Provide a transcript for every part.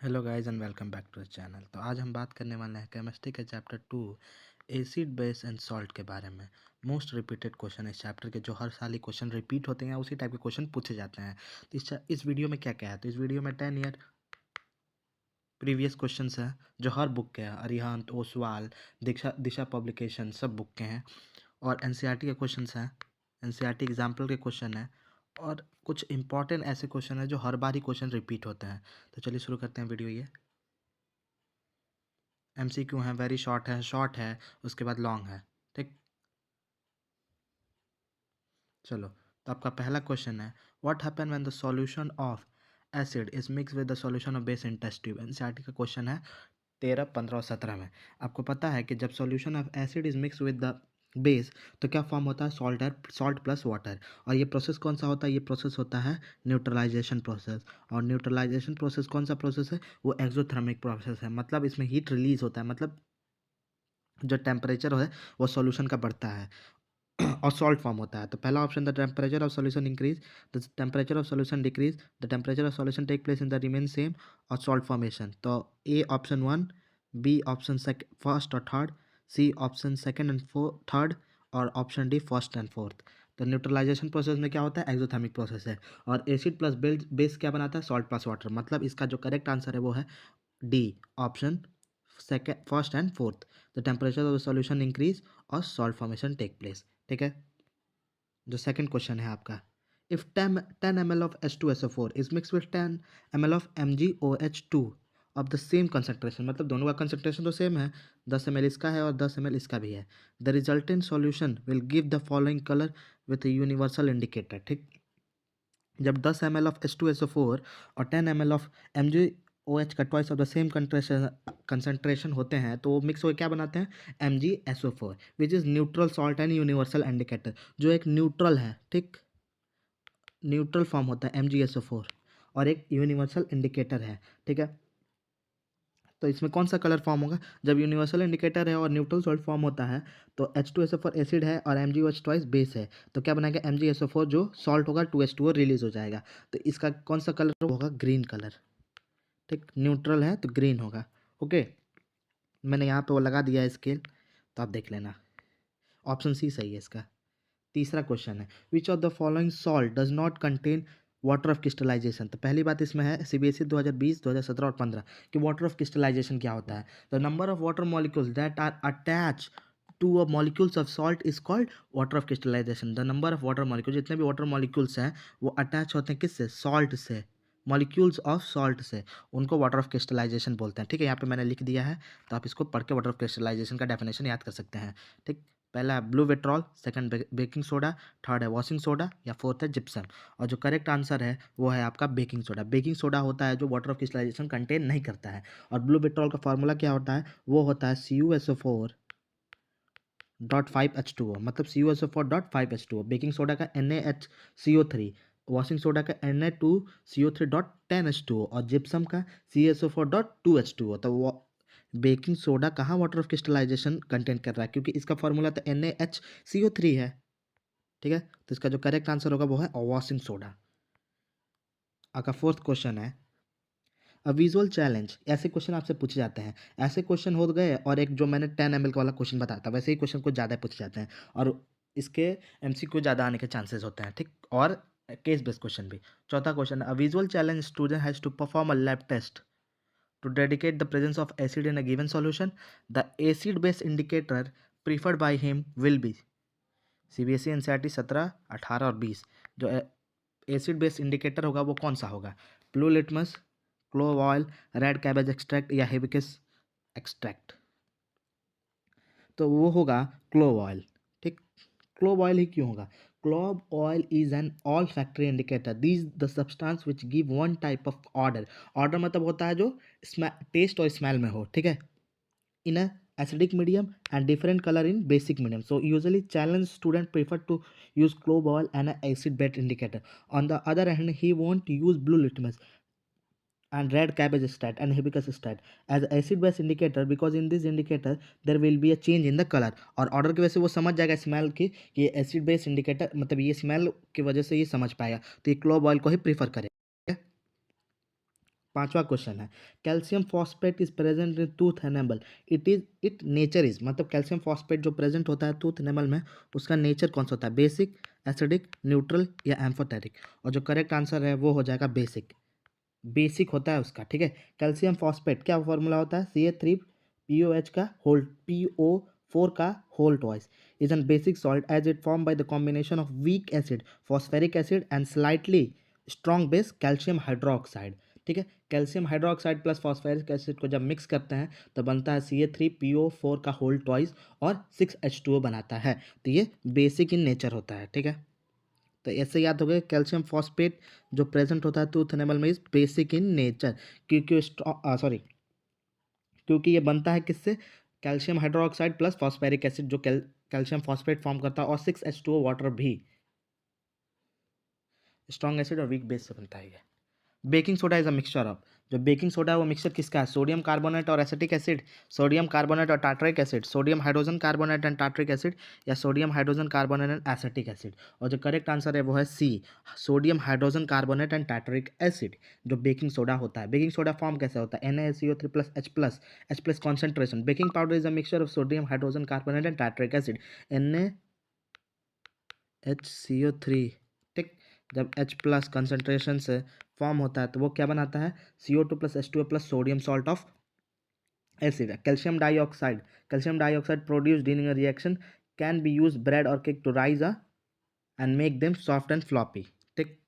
Hello guys and welcome back to the channel. तो आज हम बात करने वाले हैं केमिस्ट्री के chapter 2 acid base and salt के बारे में। मोस्ट रिपीटेड क्वेश्चन इस चैप्टर के, जो हर साल ही क्वेश्चन रिपीट होते हैं, उसी टाइप के क्वेश्चन पूछे जाते हैं। तो इस वीडियो में क्या क्या है, तो इस वीडियो में 10 ईयर प्रीवियस क्वेश्चंस हैं जो हर बुक के हैं, अरिहंत, ओसवाल, दिशा पब्लिकेशन, सब बुक के हैं। और एनसीईआरटी के क्वेश्चंस हैं, एनसीईआरटी एग्जाम्पल के क्वेश्चन हैं, और कुछ इंपॉर्टेंट ऐसे क्वेश्चन हैं जो हर बार ही क्वेश्चन रिपीट होते हैं। तो चलिए शुरू करते हैं वीडियो। ये एमसीक्यू है, वेरी शॉर्ट है, उसके बाद लॉन्ग है। ठीक, चलो। तो आपका पहला क्वेश्चन है, what happen when the solution of acid is mix with the solution of base in test tube. NCERT का क्वेश्चन है 13, 15 और 17 में। आपको पता है कि जब solution of acid is mix with the base तो क्या फॉर्म होता है, सॉल्ट प्लस वाटर। और ये प्रोसेस कौन सा होता है, ये प्रोसेस होता है न्यूट्रलाइजेशन प्रोसेस। और न्यूट्रलाइजेशन प्रोसेस कौन सा प्रोसेस है, वो एक्सोथर्मिक प्रोसेस है। मतलब इसमें हीट रिलीज होता है, मतलब जो टेम्परेचर है वो सॉल्यूशन का बढ़ता है और सॉल्ट फॉर्म होता है। तो पहला option, the temperature of solution increase, the temperature of solution decrease, the temperature of solution take place in the remain same, और सॉल्ट फॉर्मेशन। तो A option 1, B option first और third, C option second and third, और option D first and fourth. तो neutralisation process में क्या होता है, exothermic process है। और एसिड प्लस बेस क्या बनाता है, सॉल्ट प्लस वाटर। मतलब इसका जो करेक्ट आंसर है वो है D option second, first and fourth. The temperature of the solution increase और सॉल्ट फॉर्मेशन टेक प्लेस। ठीक है। जो सेकंड क्वेश्चन है आपका, if 10 ml of H2SO4 is mixed with 10 ml of MgOH2 of the same concentration, मतलब दोनों का concentration तो सेम है, 10 ml इसका है और 10 ml इसका भी है, the resultant solution will give the following colour with universal indicator. ठीक, जब 10 ml ऑफ H2SO4 और 10 ml ऑफ MgOH का twice of the same concentration होते हैं तो वो मिक्स होकर क्या बनाते हैं, MgSO4, which is neutral salt and universal indicator. जो एक न्यूट्रल है, ठीक, न्यूट्रल फॉर्म होता है MgSO4, और एक यूनिवर्सल इंडिकेटर है। ठीक है। तो इसमें कौन सा कलर फॉर्म होगा, जब यूनिवर्सल इंडिकेटर है और न्यूट्रल सॉल्ट फॉर्म होता है तो H2SO4 एसिड है और MgOH ट्वाइस बेस है, तो क्या बनाएगा, MgSO4 जो सॉल्ट होगा 2H2O रिलीज हो जाएगा। तो इसका कौन सा कलर होगा, ग्रीन कलर। ठीक, न्यूट्रल है तो ग्रीन होगा। ओके, मैंने यहाँ पे वो लगा दिया है स्केल, तो आप देख लेना। ऑप्शन सी सही है इसका। तीसरा क्वेश्चन है, which of the following salt does not contain water of crystallization. तो पहली बात इसमें है सीबीएसई 2020, 2017 और 15 कि वाटर ऑफ क्रिस्टलाइजेशन क्या होता है। The number of water molecules that are attach to a molecules of salt is called water of crystallization. The number of water molecule, जितने भी वाटर मॉलिक्यूल्स हैं वो अटैच होते हैं किससे, सॉल्ट से, मॉलिक्यूल्स ऑफ सॉल्ट से, उनको वाटर ऑफ क्रिस्टलाइजेशन बोलते हैं। ठीक है, यहाँ पे मैंने लिख दिया है, तो आप इसको पढ़ के वाटर ऑफ क्रिस्टलाइजेशन का डेफिनेशन याद कर सकते हैं। ठीक, पहला है blue vitriol, second baking soda, third है वॉशिंग सोडा, या फोर्थ है जिप्सम। और जो करेक्ट आंसर है वो है आपका बेकिंग सोडा। बेकिंग सोडा होता है जो वाटर ऑफ क्रिस्टलाइजेशन कंटेन नहीं करता है। और ब्लू विट्रॉल का फार्मूला क्या होता है, वो होता है CuSO4.5H2O, मतलब CuSO4.5H2O। बेकिंग सोडा का NaHCO3, वॉशिंग सोडा का Na2CO3.10H2O, और जिप्सम का CSO4.2H2O। तो वो बेकिंग सोडा कहाँ वाटर ऑफ क्रिस्टलाइजेशन कंटेन कर रहा है, क्योंकि इसका फॉर्मूला तो NaHCO3 है। ठीक है, तो इसका जो करेक्ट आंसर होगा वो है वॉशिंग सोडा। आपका फोर्थ क्वेश्चन है, अ विजुअल चैलेंज। ऐसे क्वेश्चन आपसे पूछे जाते हैं, ऐसे क्वेश्चन हो गए, और एक जो मैंने 10 ml का वाला क्वेश्चन बताया था, वैसे ही क्वेश्चन कुछ ज़्यादा पूछे जाते हैं, और इसके MCQ ज़्यादा आने के चांसेस होते हैं। ठीक, और केस बेस्ड क्वेश्चन भी। चौथा question, a visual challenge student has to perform a lab test to dedicate the presence of acid in a given solution. The acid base indicator preferred by him will be, CBSE NCERT 17, 18 और 20। जो acid base indicator होगा वो कौन सा होगा, blue litmus, clove oil, red cabbage extract, या हेबिकस extract. तो वो होगा क्लोव ऑयल। ठीक, क्लोव ऑयल ही क्यों होगा, clove oil is an all factory indicator, these the substance which give one type of order. Order मतलब होता है जो टेस्ट और स्मेल में हो। ठीक है, in a acidic medium and different color in basic medium. So usually challenge student prefer to use clove oil and a acid base indicator. On the other hand, he won't use blue litmus and red cabbage stat and hibiscus stat as acid base indicator, because in this indicator there will be a change in the color। और order की वजह से वो समझ जाएगा smell की कि ये एसिड बेस इंडिकेटर, मतलब ये स्मेल की वजह से ये समझ पाएगा, तो ये क्लोव ऑयल को ही प्रीफर करेगा। पांचवा क्वेश्चन है, calcium phosphate is present in tooth enamel, it nature is, मतलब कैल्शियम फॉस्फेट जो प्रेजेंट होता है टूथ एनेमल में, उसका नेचर कौन सा होता है, बेसिक, एसिडिक, न्यूट्रल या एम्फोटेरिक। और जो करेक्ट आंसर है वो हो जाएगा बेसिक, बेसिक होता है उसका, ठीक है। कैल्शियम फॉस्फेट क्या फॉर्मूला होता है, CA3POH का होल PO4 का whole twice is an basic salt as it form by the combination of weak acid phosphoric acid and slightly strong base calcium hydroxide, ठीक है। Calcium hydroxide plus phosphoric acid को जब mix करते हैं तो बनता है CA3PO4 का होल ट्वाइस और 6H2O बनाता है। तो ये बेसिक इन नेचर होता है, ठीक है। तो ऐसे याद हो गया, कैल्शियम फॉस्फेट जो प्रेजेंट होता है टूथ एनिमल में इज बेसिक इन नेचर, क्योंकि सॉरी क्योंकि ये बनता है किससे, calcium hydroxide plus phosphoric acid जो कैल्शियम फॉस्फेट फॉर्म करता है, और 6H2O वाटर भी स्ट्रॉन्ग एसिड और वीक बेस से बनता है ये। Baking soda is a mixture of, जो बेकिंग सोडा है वो मिक्सचर किसका है, सोडियम कार्बोनेट और एसिटिक एसिड, सोडियम कार्बोनेट और tartaric acid, sodium hydrogen carbonate and tartaric acid, या sodium hydrogen carbonate and acetic acid. और जो करेक्ट आंसर है वो है C, sodium hydrogen carbonate and tartaric acid जो बेकिंग सोडा होता है। बेकिंग सोडा फॉर्म कैसे होता है, NaCO3 plus H plus concentration. Baking powder is a mixture of sodium hydrogen carbonate and tartaric acid, NaHCO3, ठीक। जब H प्लस concentration से फॉर्म होता है तो वो क्या बनाता है, CO2 plus H2O plus sodium salt of acid. Calcium dioxide produced during a reaction can be use bread और cake to rise a and make them soft and floppy, ठीक।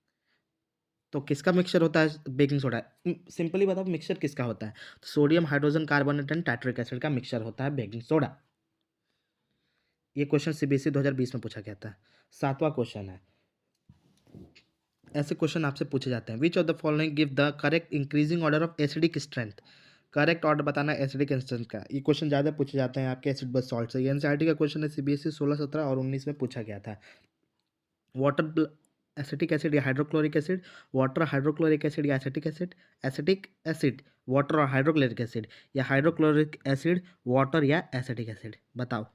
तो किसका मिक्सचर होता है बेकिंग सोडा, सिंपली बताओ mixture किसका होता है, तो sodium hydrogen carbonate and tartaric acid का मिक्सचर होता है बेकिंग सोडा। ये क्वेश्चन CBSE 2020 में पूछा गया था। सातवां क्वेश्चन है, ऐसे क्वेश्चन आपसे पूछे जाते हैं, विच of the following give the correct increasing order of acidic strength, correct order बताना है एसिडिक स्ट्रेंथ का। ये क्वेश्चन ज़्यादा पूछे जाते हैं आपके एसिड बेस सॉल्ट से। ये NCERT का क्वेश्चन है, CBSE 16, 17 और 19 में पूछा गया था। वाटर एसिटिक एसिड या hydrochloric acid, water hydrochloric acid या acetic acid, acetic acid water और हाइड्रोक्लोरिक एसिड, या हाइड्रोक्लोरिक एसिड वाटर या एसिटिक एसिड, बताओ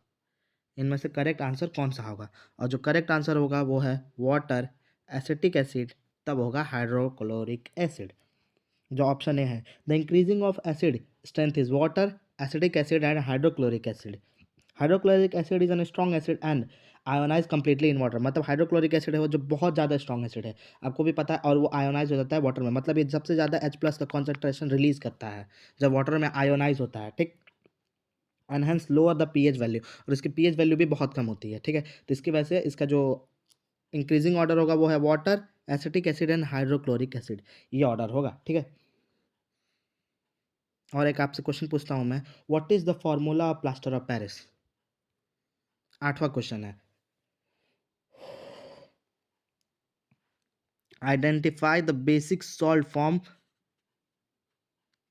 इनमें से करेक्ट आंसर कौन सा होगा। और जो करेक्ट आंसर होगा वो है वाटर, एसिटिक एसिड, तब होगा हाइड्रोक्लोरिक एसिड, जो ऑप्शन ए है। The increasing of acid strength is water, acetic acid and hydrochloric acid. Hydrochloric acid is an strong acid and ionize completely in water, मतलब hydrochloric acid है वो जो बहुत ज़्यादा स्ट्रॉन्ग एसिड है, आपको भी पता है, और वो आयोनाइज हो जाता है वाटर में, मतलब ये सबसे ज़्यादा H प्लस का कॉन्सेंट्रेशन रिलीज करता है जब वाटर में आयोनाइज होता है, ठीक। And hence lower the pH value, और इसकी पीएच वैल्यू भी बहुत कम होती है, ठीक है। तो इसकी वजह से इसका जो इंक्रीजिंग ऑर्डर होगा वो है water, acetic acid and hydrochloric acid, ये ऑर्डर होगा, ठीक है। और एक आपसे क्वेश्चन पूछता हूँ मैं, what is the formula of plaster of Paris. आठवां क्वेश्चन है, identify the basic salt form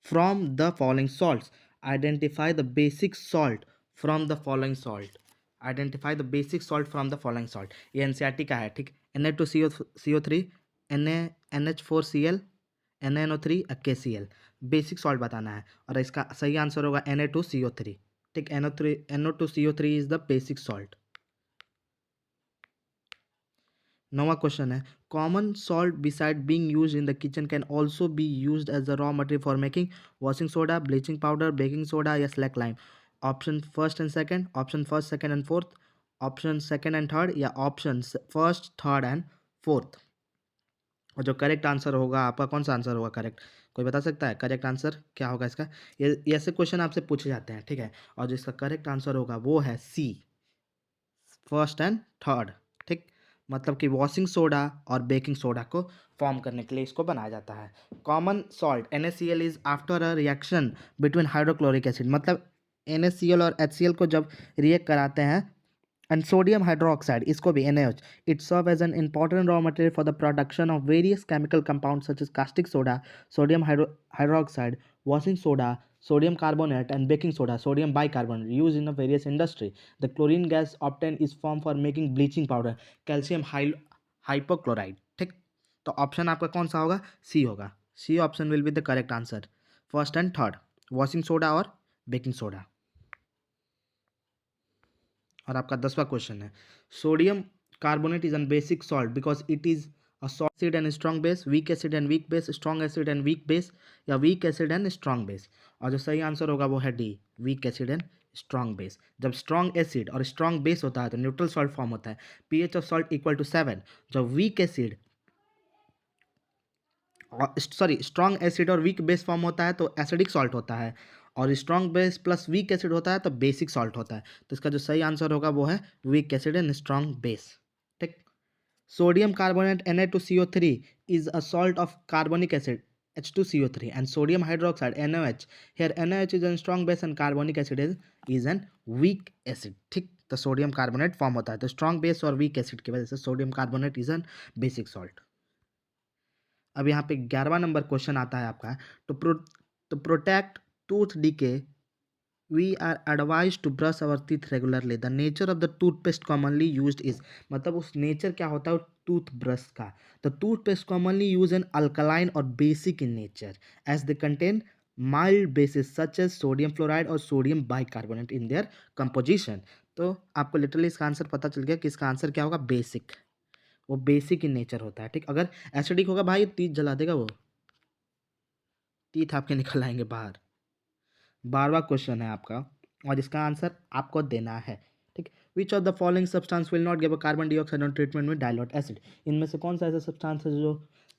from the following salts, identify the basic salt from the following salt, identify the basic salt from the following salt. ये NCERT का है, ठीक। Na2CO3, NaNH4Cl, NaNO3, KCl, basic salt बताना है, और इसका सही answer होगा Na2CO3, ठीक। NO2CO3 is the basic salt. नौवां क्वेश्चन है, common salt beside being used in the kitchen can also be used as the raw material for making washing soda, bleaching powder, baking soda या slack lime. Option first and second, option first second and fourth, option second and third, या option first third and fourth. और जो correct answer होगा आपका, कौन सा answer होगा correct, कोई बता सकता है करेक्ट आंसर क्या होगा इसका। ये ऐसे क्वेश्चन आपसे पूछे जाते हैं, ठीक है। और जो इसका करेक्ट आंसर होगा वो है सी, फर्स्ट एंड थर्ड, ठीक। मतलब कि वॉशिंग सोडा और बेकिंग सोडा को फॉर्म करने के लिए इसको बनाया जाता है। Common salt NaCl is after a reaction between hydrochloric acid, मतलब NaCl और HCl को जब रिएक्ट कराते हैं and sodium hydroxide, इसको भी NaOH, it serve as an important raw material for the production of various chemical compounds such as caustic soda, sodium hydroxide, washing soda, sodium carbonate, and baking soda, sodium bicarbonate, used in a various industry. The chlorine gas obtained is formed for making bleaching powder, calcium hypochlorite, ठीक। तो option आपका कौन सा होगा, C होगा, C option will be the correct answer, first and third, washing soda और baking soda. और आपका 10वां क्वेश्चन है, sodium carbonate is an basic salt because it is और salt acid and strong base, weak acid and weak base, strong acid and weak base, या weak acid and strong base. और जो सही answer होगा वो है D, weak acid and strong base. जब strong acid और स्ट्रॉन्ग बेस होता है तो न्यूट्रल सॉल्ट फॉर्म होता है, pH of salt equal to 7। जब वीक एसिड स्ट्रॉन्ग एसिड और वीक बेस फॉर्म होता है तो एसिडिक सॉल्ट होता है, और strong base plus weak acid होता है तो बेसिक सॉल्ट होता है। तो इसका जो सही आंसर होगा वो है weak acid and strong base. ठीक। Sodium carbonate Na2CO3 is a salt of carbonic acid H2CO3 and sodium hydroxide NaOH. Here NaOH is a strong base and carbonic acid is an weak acid. ठीक। तो sodium carbonate form होता है तो strong base और weak acid की वजह से sodium carbonate is an basic salt. अब यहाँ पे 11वां नंबर क्वेश्चन आता है आपका, to protect tooth decay we are advised to brush our teeth regularly. The nature of the toothpaste commonly used is, मतलब उस नेचर क्या होता है टूथ ब्रश का। The toothpaste commonly used an alkaline or basic in nature as they contain mild bases such as sodium fluoride और sodium bicarbonate in their composition। तो आपको literally इसका आंसर पता चल गया कि इसका आंसर क्या होगा, बेसिक। वो बेसिक इन नेचर होता है। ठीक। अगर एसिडिक होगा भाई तीत जला देगा, वो तीत आपके निकल आएंगे बाहर। 12वां क्वेश्चन है आपका और इसका आंसर आपको देना है। ठीक। विच of the following substance will not give a carbon dioxide on treatment में डाइल्यूट एसिड। इनमें से कौन सा ऐसा सब्सटेंस है जो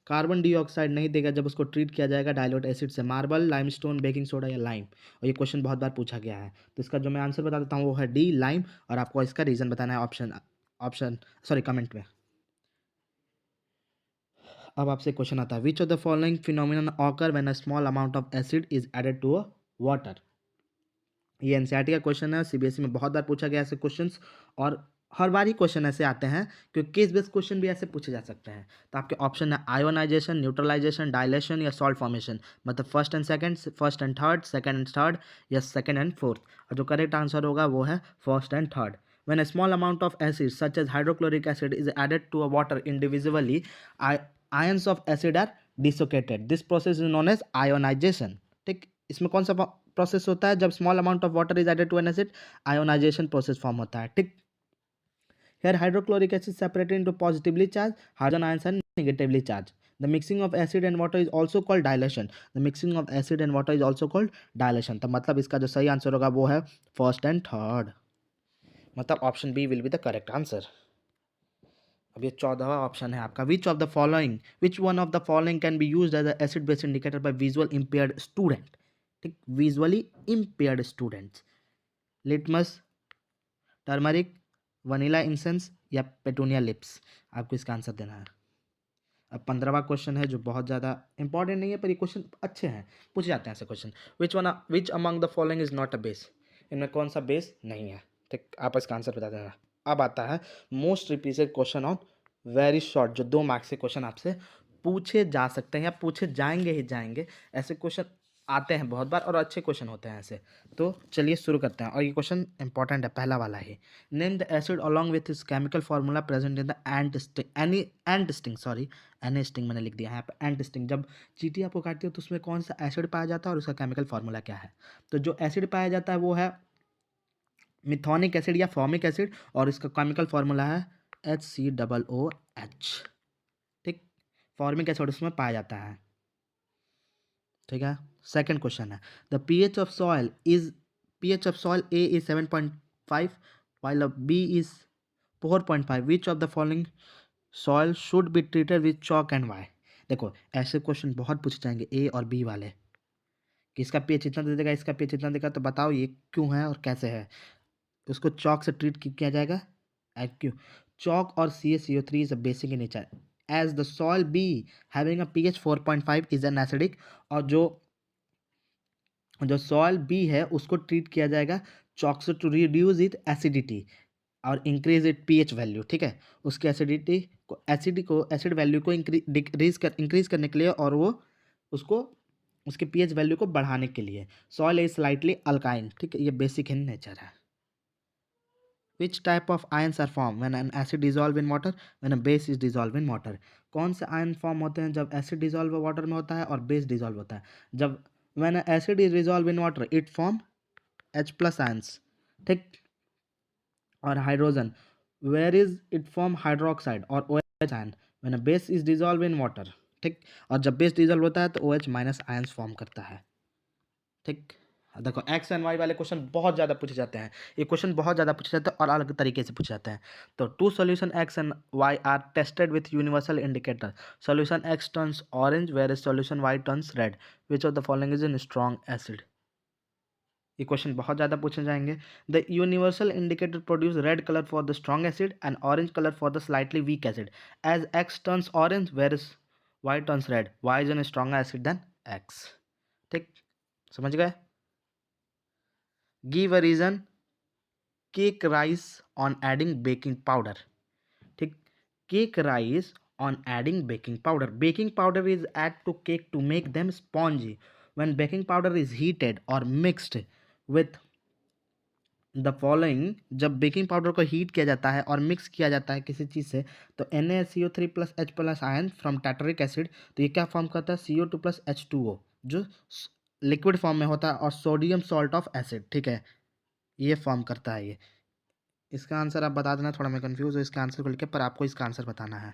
कार्बन डाइऑक्साइड नहीं देगा जब उसको ट्रीट किया जाएगा डाइल्यूट एसिड से? मार्बल, लाइमस्टोन, बेकिंग सोडा या लाइम। और ये क्वेश्चन बहुत बार पूछा गया है तो इसका जो मैं आंसर बता देता हूँ वो है डी, लाइम। और आपको इसका रीजन बताना है ऑप्शन कमेंट में। अब आपसे क्वेश्चन आता है, which of the following phenomenon occur when a small amount of acid is added to a water. ये एनसीईआरटी का क्वेश्चन है, सीबीएसई में बहुत बार पूछा गया ऐसे क्वेश्चंस, और हर बार ही क्वेश्चन ऐसे आते हैं क्योंकि केस बेस्ड क्वेश्चन भी ऐसे पूछे जा सकते हैं। तो आपके ऑप्शन है आयोनाइजेशन, न्यूट्रलाइजेशन, डायलेशन या सॉल्ट फॉर्मेशन। मतलब first and third, second and third या सेकंड एंड फोर्थ। और जो करेक्ट आंसर होगा वो है first and third. When a small amount of acid such as hydrochloric acid is added to a water indivisibly, ions of acid are dissociated. This process is known as ionization। ठीक। इसमें कौन सा process होता है जब small amount of water is added to an acid? Ionization process form होता है। ठीक। Here hydrochloric acid separated into positively charged, hydrogen ions and negatively charged. The mixing of acid and water is also called dilation. The mixing of acid and water is also called dilation। तो मतलब इसका जो सही answer होगा वो है first and third. मतलब option B will be the correct answer. अब ये 14वां ऑप्शन है आपका, which one of the following can be used as a acid base indicator by visual impaired student. ठीक। Visually impaired students, litmus, turmeric, vanilla incense या petunia lips. आपको इसका answer देना है। अब 15वां क्वेश्चन है जो बहुत ज़्यादा इंपॉर्टेंट नहीं है पर ये क्वेश्चन अच्छे हैं, पूछे जाते हैं ऐसे question. Which among the following is not a base. इनमें कौन सा बेस नहीं है? ठीक। आप इसका आंसर बता देना। अब आता है most repeated question on very short, जो 2 मार्क्स के क्वेश्चन आपसे पूछे जा सकते हैं या पूछे जाएंगे ही जाएंगे। ऐसे क्वेश्चन आते हैं बहुत बार और अच्छे क्वेश्चन होते हैं ऐसे। तो चलिए शुरू करते हैं और ये क्वेश्चन इंपॉर्टेंट है, पहला वाला ही। Name the acid along with is chemical formula present in the ant sting मैंने लिख दिया है यहाँ पे एंटिस्टिंग। जब चींटी आपको काटती है तो उसमें कौन सा एसिड पाया जाता है और उसका केमिकल फार्मूला क्या है? तो जो एसिड पाया जाता है वो है मिथोनिक एसिड या फॉर्मिक एसिड और इसका केमिकल फार्मूला है HCOOH। ठीक। फॉर्मिक एसिड उसमें पाया जाता है। ठीक है। सेकंड क्वेश्चन है, the pH of soil A is 7.5 while B is 4.5। Which of the following soil should be treated with chalk and why. देखो ऐसे क्वेश्चन बहुत पूछे जाएंगे ए और बी वाले कि इसका pH इतना दे देगा, इसका pH इतना देगा, तो बताओ ये क्यों है और कैसे है। उसको चॉक से ट्रीट किया जाएगा। क्यों? चॉक और CaCO3 is a basic in nature as the soil B having a pH 4.5 is an acidic। और जो सॉइल बी है उसको ट्रीट किया जाएगा चॉक से टू रिड्यूस इट एसिडिटी और इंक्रीज इट पीएच वैल्यू। ठीक है। उसके एसिड वैल्यू को इंक्रीज करने के लिए और वो उसको उसके पीएच वैल्यू को बढ़ाने के लिए। Soil is slightly alkyne. ठीक है। ये बेसिक इन नेचर है। Which type of ions are formed when an acid dissolve in water, when a base is dissolved in water। कौन से आयन फॉर्म होते हैं जब एसिड डिजॉल्व वाटर में होता है और बेस डिजॉल्व होता है? जब when an acid is dissolved in water it form H+ ions। ठीक। और hydrogen, where is it form hydroxide और OH ion? When a base is dissolve in water, ठीक। और जब बेस डिजॉल्व होता है तो OH माइनस आयंस फॉर्म करता है, ठीक। देखो एक्स एंड वाई वाले क्वेश्चन बहुत ज़्यादा पूछे जाते हैं, ये क्वेश्चन बहुत ज़्यादा पूछे जाते हैं और अलग तरीके से पूछे जाते हैं। तो two solution X and Y are tested with universal indicator, solution X turns orange whereas solution Y turns red, which of the following is in strong acid. ये क्वेश्चन बहुत ज़्यादा पूछे जाएंगे। The universal indicator produce red colour for the strong acid and orange colour for the slightly weak acid, as X turns orange whereas Y turns red, Y is in strong acid then X, ठीक। समझ गए। Give a reason cake rise on adding baking powder, ठीक। Cake rise on adding baking powder, baking powder is add to cake to make them spongy, when baking powder is heated और mixed with the following, जब baking powder को heat किया जाता है और mix किया जाता है किसी चीज़ से, तो NaCO3 plus H plus ion from tartaric acid, तो ये क्या फॉर्म करता है CO2 प्लस H2O, जो लिक्विड फॉर्म में होता है, और सोडियम सॉल्ट ऑफ एसिड, ठीक है, ये फॉर्म करता है ये। इसका आंसर आप बता देना, थोड़ा मैं कंफ्यूज हूँ इसका आंसर को लेकर, पर आपको इसका आंसर बताना है।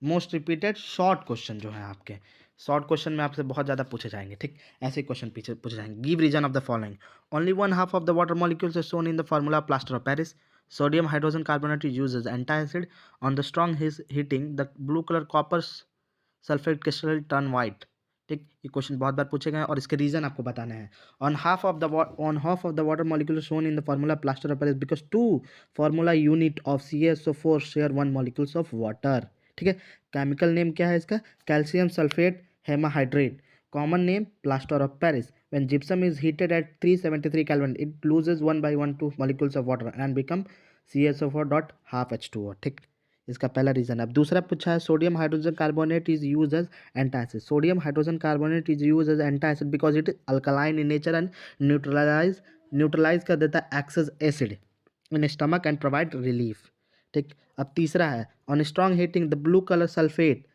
मोस्ट रिपीटेड शॉर्ट क्वेश्चन जो है आपके, शॉर्ट क्वेश्चन में आपसे बहुत ज़्यादा पूछे जाएंगे, ठीक। ऐसे क्वेश्चन पीछे पूछे जाएंगे। Give reason of the following, only one half of the water molecules is shown in the formula plaster of Paris, sodium hydrogen carbonate is used as antacid, on the strong heating the blue colour copper sulphate crystal turn white, ठीक। ये question बहुत बार पूछे गए हैं और इसके reason आपको बताने हैं। On half of the water molecule shown in the formula plaster of Paris because two formula unit of CaSO4 share one molecules of water, ठीक है। केमिकल नेम क्या है इसका, calcium sulphate hemihydrate, common name plaster of Paris. When gypsum is heated at 373 kelvin it loses 1/2 molecules of water and become CaSO4 dot half H2O, ठीक। इसका पहला रीजन। अब दूसरा पूछा है, sodium hydrogen carbonate is use as antacid, sodium hydrogen carbonate is use as antacid because it is alkaline in nature and neutralise कर देता है excess acid in stomach and provide relief, ठीक। अब तीसरा है, on strong heating the blue colour sulphate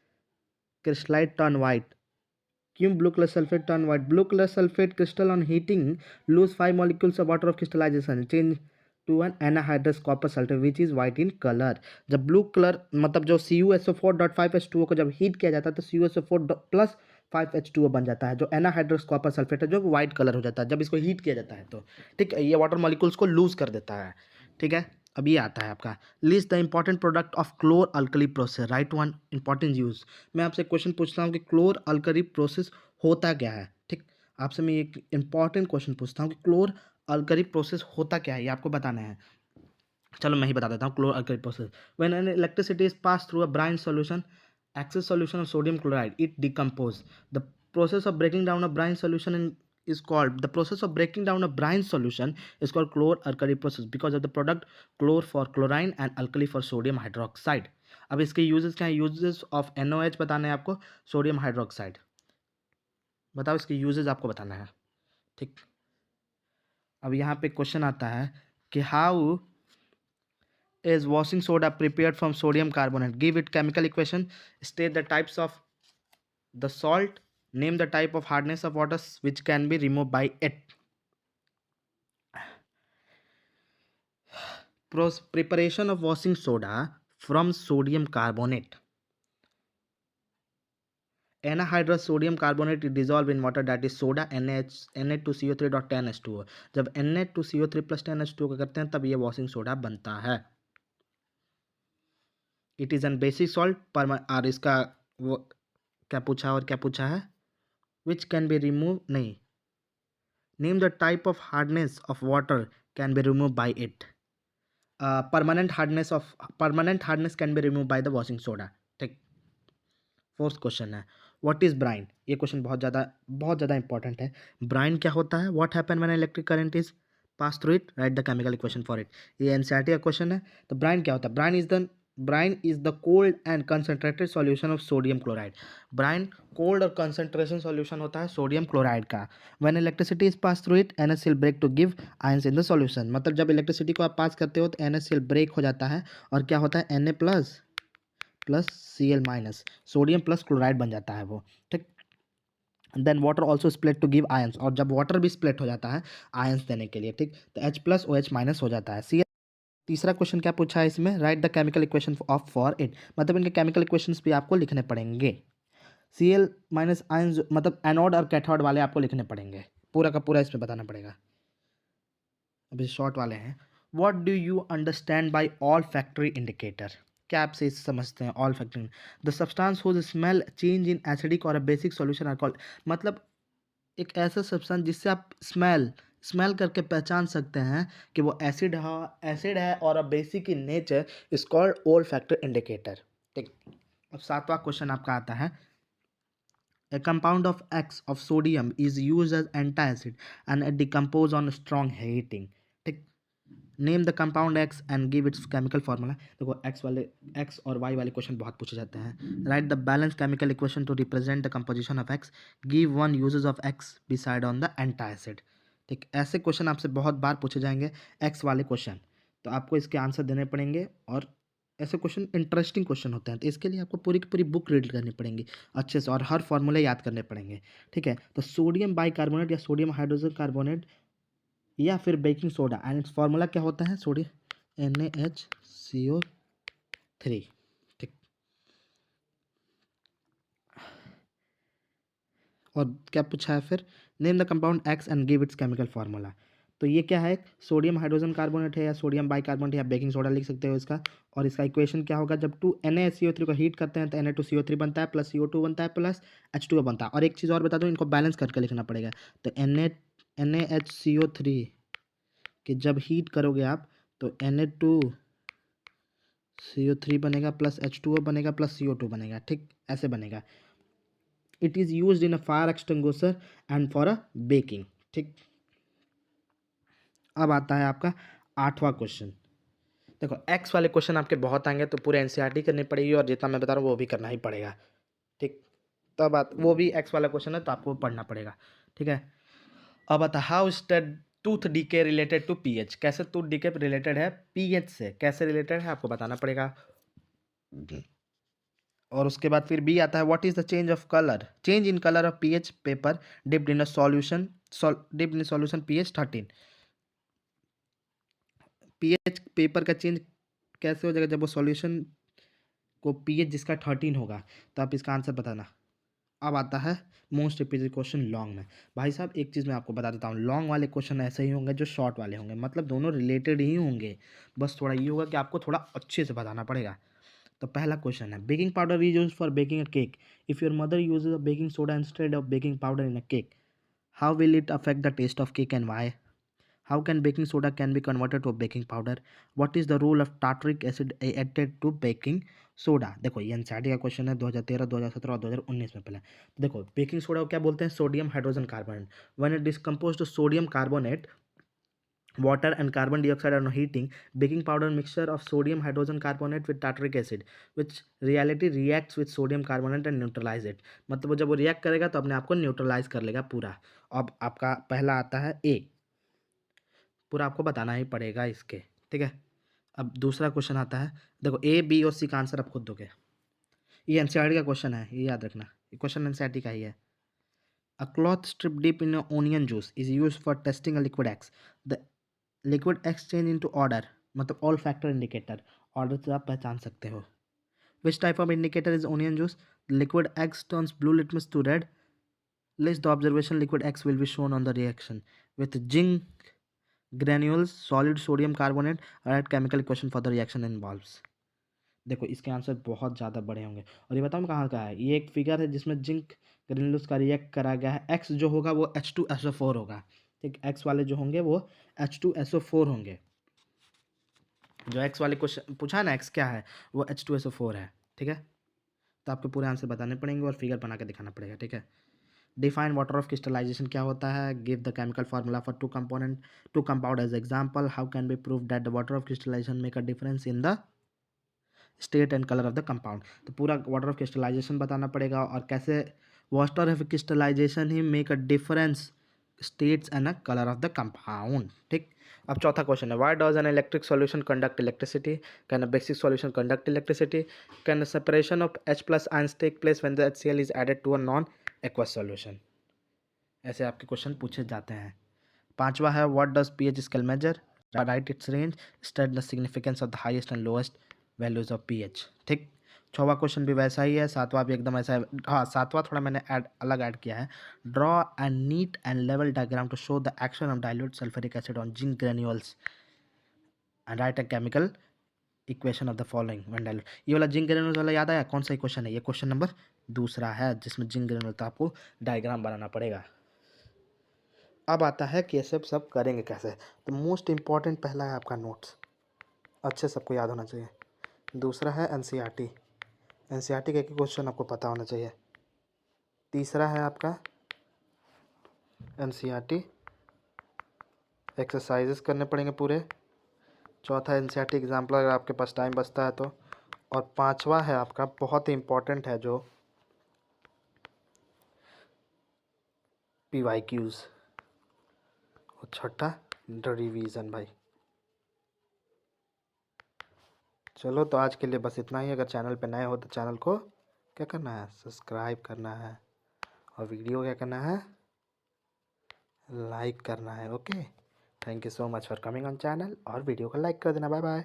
crystallite turn white, क्यों blue colour sulphate turn white, blue colour sulphate crystal on heating lose 5 molecules of water of crystallisation change to an anhydrous copper sulphate which is white in colour. जब blue colour मतलब जो CuSO4.5H2O को जब heat किया जाता है तो CuSO4 plus 5H2O बन जाता है, जो एनाहाइड्रस कॉपर सल्फेट है जो वाइट कलर हो जाता है जब इसको हीट किया जाता है, तो ठीक है, ये वाटर मॉलिक्यूल्स को लूज कर देता है, ठीक है। अब ये आता है आपका, list the important product of क्लोर alkali process, right one important use. मैं आपसे क्वेश्चन पूछता हूँ कि क्लोर अल्कली प्रोसेस होता क्या है, ठीक। आपसे मैं एक इंपॉर्टेंट क्वेश्चन पूछता हूँ कि क्लोर अल्कली प्रोसेस होता क्या है, ये आपको बताना है। चलो मैं ही बता देता हूँ। Chlor alkali process, when an electricity is pass through a brine solution excess solution of sodium chloride it decompose, the process of breaking down a brine solution in is called the process of breaking down a brine solution is called chlor alkali process because of the product chlor for chlorine and alkali for sodium hydroxide। अब इसके uses क्या है, uses of NOH बताने हैं आपको, sodium hydroxide, बताओ इसके uses आपको बताना है, ठीक। अब यहाँ पे क्वेश्चन आता है कि how is washing soda prepared from sodium carbonate, give it chemical equation, state the types of the salt, name the type of hardness of water which can be removed by it। Preparation of washing soda from sodium carbonate, anhydrous sodium carbonate is dissolved in water that is soda Na2CO3 dot 10H2O, जब Na2CO3 plus 10H2O का करते हैं तब ये washing soda बनता है। It is an basic salt पर, और इसका वो क्या पूछा और क्या पूछा है, विच कैन बी रिमूव नहीं, name the type of hardness of water can be remove by it, permanent hardness can be remove by the washing soda, ठीक। फोर्थ क्वेश्चन है, व्हाट इज ब्राइन, ये क्वेश्चन बहुत ज़्यादा important है। Bryan क्या होता है, what happen when electric current is pass through it, right the chemical equation for it. ये एनसीईआरटी का क्वेश्चन है। तो ब्राइन क्या होता है, brine is the cold and concentrated solution of sodium chloride, brine cold और कंसनट्रेशन सॉल्यूशन होता है सोडियम क्लोराइड का। When electricity is pass through it NaCl break to give ions in the solution, मतलब जब electricity को आप पास करते हो तो NaCl ब्रेक हो जाता है और क्या होता है Na plus Cl minus, sodium plus chloride बन जाता है वो, ठीक। Then water also split to give ions, और जब वाटर भी स्प्लिट हो जाता है आयंस देने के लिए, ठीक, तो H प्लस OH माइनस हो जाता है, Cl तीसरा क्वेश्चन क्या पूछा है इसमें, right the chemical equation of for it, मतलब इनके केमिकल इक्वेशंस भी आपको लिखने पड़ेंगे। Cl माइनस आयन मतलब एनोड और कैथोड वाले आपको लिखने पड़ेंगे, पूरा का पूरा इसमें बताना पड़ेगा। अभी शॉर्ट वाले हैं। What do you understand by olfactory indicator, क्या आप से समझते हैं olfactory? The substance whose smell change in acidic और a basic solution are called, मतलब एक ऐसा सब्सटेंस जिससे आप स्मेल स्मेल करके पहचान सकते हैं कि वो एसिड है और a basic in nature is called all factor indicator. ठीक, अब सातवां क्वेश्चन आपका आता है, a compound of X of sodium is used as antacid and it decompose on strong heating। ठीक, name the compound X and give its chemical formula. देखो X और Y वाले क्वेश्चन बहुत पूछे जाते हैं। Right the balance chemical equation two represent the composition of X, give one uses of X beside on the antacid. ठीक, ऐसे question आपसे बहुत बार पूछे जाएंगे X वाले क्वेश्चन, तो आपको इसके आंसर देने पड़ेंगे और ऐसे क्वेश्चन इंटरेस्टिंग क्वेश्चन होते हैं, तो इसके लिए आपको पूरी की पूरी बुक रीड करनी पड़ेगी अच्छे से और हर फॉर्मूले याद करने पड़ेंगे। ठीक है, तो सोडियम बाइकार्बोनेट या सोडियम हाइड्रोजन कार्बोनेट या फिर baking soda and it's formula क्या होता है, सोडियम NaHCO3। ठीक, और क्या पूछा है फिर, name the compound X and give its chemical formula. तो ये क्या है, सोडियम हाइड्रोजन कार्बोनेट है या सोडियम बाइकार्बोनेट या बेकिंग सोडा लिख सकते हो इसका। और इसका इक्वेशन क्या होगा, जब 2NaCO3 को हीट करते हैं तो Na2CO3 बनता है प्लस CO2 बनता है प्लस H2O बनता है। और एक चीज़ और बता दूं, इनको बैलेंस करके लिखना पड़ेगा। तो NaHCO3 कि जब हीट करोगे आप तो Na2CO3 बनेगा प्लस H2O बनेगा प्लस CO2 बनेगा। ठीक, ऐसे बनेगा। It is use in a fire extinguisher and for a baking. ठीक, अब आता है आपका आठवां क्वेश्चन। देखो एक्स वाले क्वेश्चन आपके बहुत आएंगे तो पूरे एनसीईआरटी करनी पड़ेगी और जितना मैं बता रहा हूँ वो भी करना ही पड़ेगा। ठीक, तब बात वो भी एक्स वाला क्वेश्चन है तो आपको पढ़ना पड़ेगा। ठीक है, अब आता how is tooth decay related to pH, कैसे टूथ डीके रिलेटेड है पीएच से, कैसे रिलेटेड है आपको बताना पड़ेगा। और उसके बाद फिर बी आता है, what is the change in colour of pH paper dipped in a solution dipped in solution pH 13। PH paper का चेंज कैसे हो जाएगा, जब वो सॉल्यूशन को पीएच जिसका 13 होगा, तो आप इसका आंसर बताना। अब आता है मोस्ट रिपीटेड क्वेश्चन लॉन्ग में। भाई साहब एक चीज़ मैं आपको बता देता हूँ, लॉन्ग वाले क्वेश्चन ऐसे ही होंगे जो शॉर्ट वाले होंगे, मतलब दोनों रिलेटेड ही होंगे, बस थोड़ा ये होगा कि आपको थोड़ा अच्छे से बताना पड़ेगा। तो पहला क्वेश्चन है, baking powder is use for baking a cake, if your mother uses a baking soda instead of baking powder in a cake, how will it affect the taste of cake and why? How can baking soda can be converted to baking powder? What is the role of tartaric acid added to baking soda? देखो ये NCERT का question है 2013, 2017 और 2019 में। पहले देखो baking soda को क्या बोलते हैं, sodium hydrogen carbonate. When it decompose to sodium carbonate water and carbon dioxide on heating, baking powder mixture of sodium hydrogen carbonate with tartaric acid which reality reacts with sodium carbonate and neutralize it, मतलब वो जब वो react करेगा तो अपने आप को neutralise कर लेगा पूरा। अब आपका पहला आता है ए, पूरा आपको बताना ही पड़ेगा इसके। ठीक है, अब दूसरा क्वेश्चन आता है, देखो ए बी और सी का आंसर आप खुद दोगे, ये एनसीईआरटी का क्वेश्चन है, ये याद रखना, ये क्वेश्चन एनसीईआरटी का ही है। A cloth strip dip in onion juice is use for testing a liquid X, the liquid X change into odour, मतलब ऑल फैक्टर इंडिकेटर, ऑर्डर से आप पहचान सकते हो। Which type of indicator is onion juice, liquid X turns blue litmus to red, list the observation liquid X will be shown on the reaction with zinc granules solid sodium carbonate, write chemical equation for the reaction involves। देखो इसके answer बहुत ज़्यादा बड़े होंगे और ये बताऊँ कहाँ का है, ये एक फिगर है जिसमें जिंक ग्रेन्यूल्स का रिएक्ट करा गया है। एक्स जो होगा वो H2SO4 होगा। ठीक, एक्स वाले जो होंगे वो H2SO4 होंगे। जो एक्स वाले क्वेश्चन पूछा है ना एक्स क्या है, वो H2SO4 है। ठीक है, तो आपको पूरे आंसर बताने पड़ेंगे और फिगर बना के दिखाना पड़ेगा। ठीक है, डिफाइन वाटर ऑफ क्रिस्टलाइजेशन क्या होता है, give the chemical formula for two compound as example, how can be prove that the water of crystallization make a difference in the state and colour of the compound. तो पूरा water of crystallization बताना पड़ेगा और कैसे water of crystallization ही make a difference states and a colour of the compound. ठीक, अब चौथा क्वेश्चन है, why does an electric solution conduct electricity, can a basic solution conduct electricity, can the separation of H plus ions take place when the HCl is added to a non aqueous solution? ऐसे आपके question पूछे जाते हैं। पांचवा है, what does pH scale measure, write its range, study the significance of the highest and lowest values of pH. ठीक, 6वां question भी वैसा ही है, 7वां भी एकदम ऐसा है। हाँ, 7वां थोड़ा मैंने अलग ऐड किया है। ड्रॉ अ नीट एंड लेवल diagram to show the action of dilute sulphuric acid on zinc granules and write a chemical equation of the following when dilute. ये वाला जिंक ग्रेन्यूल्स वाला याद आया? कौन सा क्वेश्चन है ये? क्वेश्चन नंबर दूसरा है, जिसमें जिंक ग्रेन्यूल तो आपको डायग्राम बनाना पड़ेगा। अब आता है कि ये सब करेंगे कैसे। तो मोस्ट इंपॉर्टेंट पहला है आपका नोट्स, अच्छे सबको याद होना चाहिए। दूसरा है एनसीईआरटी, एनसीईआरटी के एक क्वेश्चन आपको पता होना चाहिए। तीसरा है आपका एनसीईआरटी एक्सरसाइजेस करने पड़ेंगे पूरे। चौथा एनसीईआरटी एग्जाम्पल अगर आपके पास टाइम बचता है तो। और पांचवा है आपका बहुत ही इंपॉर्टेंट है जो पीवाईक्यूज। और छठा रिवीजन भाई। चलो तो आज के लिए बस इतना ही। अगर चैनल पे नए हो तो चैनल को क्या करना है? सब्सक्राइब करना है, और वीडियो क्या करना है? लाइक करना है। Okay, thank you so much for coming on channel, और वीडियो को लाइक कर देना। Bye bye.